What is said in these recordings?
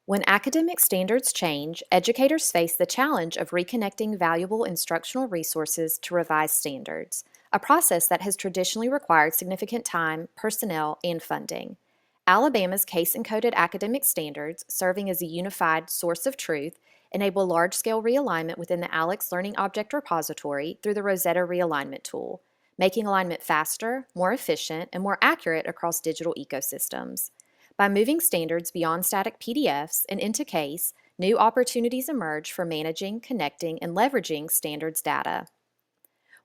When academic standards change, educators face the challenge of reconnecting valuable instructional resources to revised standards, a process that has traditionally required significant time, personnel, and funding. Alabama's CASE-encoded academic standards, serving as a unified source of truth, enable large-scale realignment within the ALEX Learning Object Repository through the Rosetta Realignment Tool, making alignment faster, more efficient, and more accurate across digital ecosystems. By moving standards beyond static PDFs and into CASE, new opportunities emerge for managing, connecting, and leveraging standards data.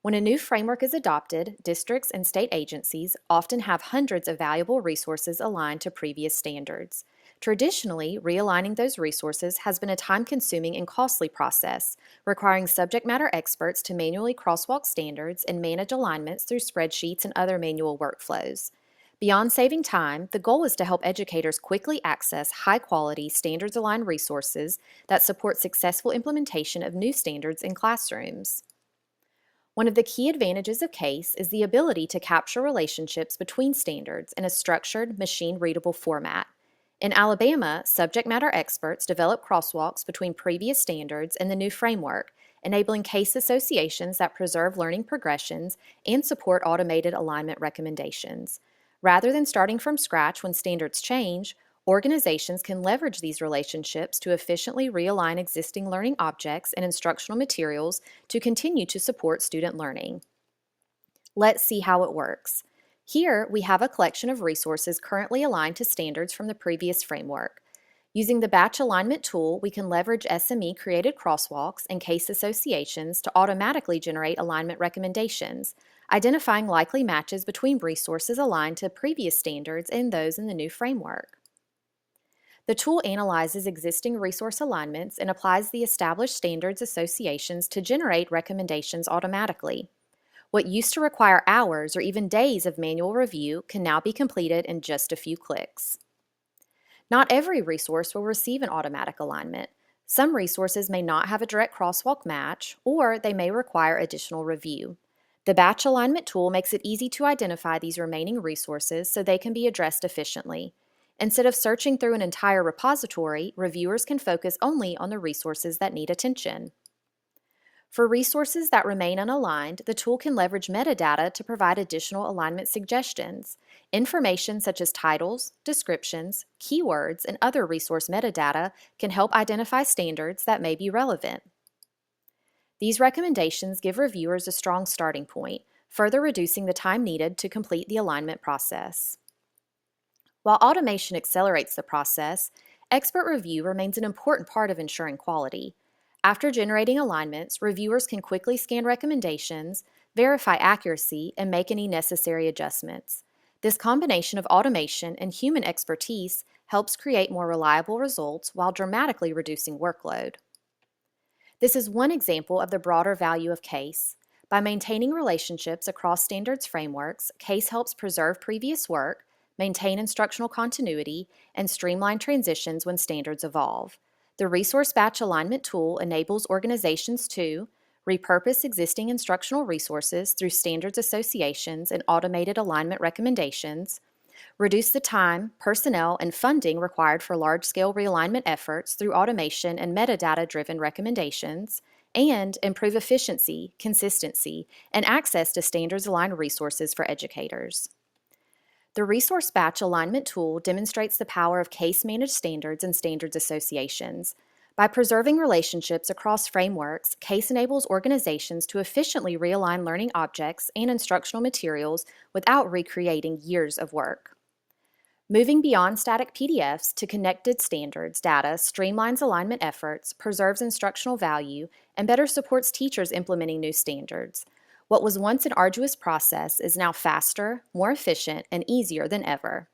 When a new framework is adopted, districts and state agencies often have hundreds of valuable resources aligned to previous standards. Traditionally, realigning those resources has been a time-consuming and costly process, requiring subject matter experts to manually crosswalk standards and manage alignments through spreadsheets and other manual workflows. Beyond saving time, the goal is to help educators quickly access high-quality, standards-aligned resources that support successful implementation of new standards in classrooms. One of the key advantages of CASE is the ability to capture relationships between standards in a structured, machine-readable format. In Alabama, subject matter experts develop crosswalks between previous standards and the new framework, enabling CASE associations that preserve learning progressions and support automated alignment recommendations. Rather than starting from scratch when standards change, organizations can leverage these relationships to efficiently realign existing learning objects and instructional materials to continue to support student learning. Let's see how it works. Here, we have a collection of resources currently aligned to standards from the previous framework. Using the Batch Alignment Tool, we can leverage SME-created crosswalks and CASE associations to automatically generate alignment recommendations, identifying likely matches between resources aligned to previous standards and those in the new framework. The tool analyzes existing resource alignments and applies the established standards associations to generate recommendations automatically. What used to require hours or even days of manual review can now be completed in just a few clicks. Not every resource will receive an automatic alignment. Some resources may not have a direct crosswalk match, or they may require additional review. The Batch Alignment Tool makes it easy to identify these remaining resources so they can be addressed efficiently. Instead of searching through an entire repository, reviewers can focus only on the resources that need attention. For resources that remain unaligned, the tool can leverage metadata to provide additional alignment suggestions. Information such as titles, descriptions, keywords, and other resource metadata can help identify standards that may be relevant. These recommendations give reviewers a strong starting point, further reducing the time needed to complete the alignment process. While automation accelerates the process, expert review remains an important part of ensuring quality. After generating alignments, reviewers can quickly scan recommendations, verify accuracy, and make any necessary adjustments. This combination of automation and human expertise helps create more reliable results while dramatically reducing workload. This is one example of the broader value of CASE. By maintaining relationships across standards frameworks, CASE helps preserve previous work, maintain instructional continuity, and streamline transitions when standards evolve. The Resource Batch Alignment Tool enables organizations to repurpose existing instructional resources through standards associations and automated alignment recommendations, reduce the time, personnel, and funding required for large-scale realignment efforts through automation and metadata-driven recommendations, and improve efficiency, consistency, and access to standards-aligned resources for educators. The Resource Batch Alignment Tool demonstrates the power of CASE-managed standards and standards associations. By preserving relationships across frameworks, CASE enables organizations to efficiently realign learning objects and instructional materials without recreating years of work. Moving beyond static PDFs to connected standards data streamlines alignment efforts, preserves instructional value, and better supports teachers implementing new standards. What was once an arduous process is now faster, more efficient, and easier than ever.